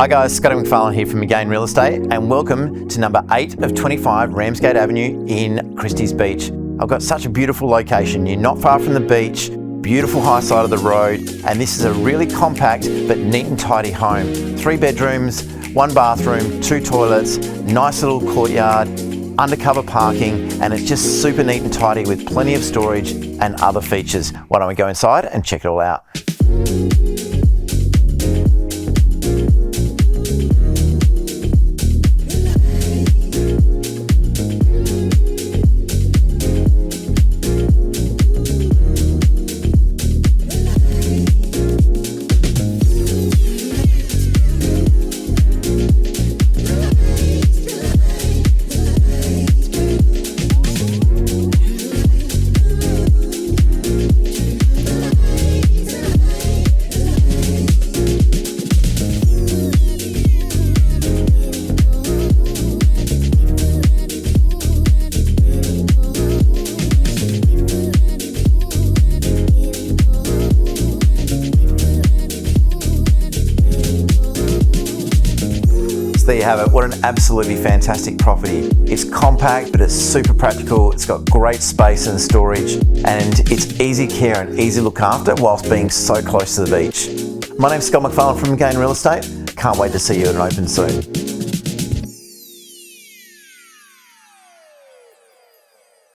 Hi guys, Scott McPharlin here from Magain Real Estate and welcome to number 8 of 25 Ramsgate Avenue in Christies Beach. I've got such a beautiful location. You're not far from the beach, beautiful high side of the road, and this is a really compact but neat and tidy home. 3 bedrooms, 1 bathroom, 2 toilets, nice little courtyard, undercover parking, and it's just super neat and tidy with plenty of storage and other features. Why don't we go inside and check it all out? There you have it. What an absolutely fantastic property. It's compact, but it's super practical. It's got great space and storage, and it's easy care and easy look after whilst being so close to the beach. My name's Scott McPharlin from Magain Real Estate. Can't wait to see you at an open soon.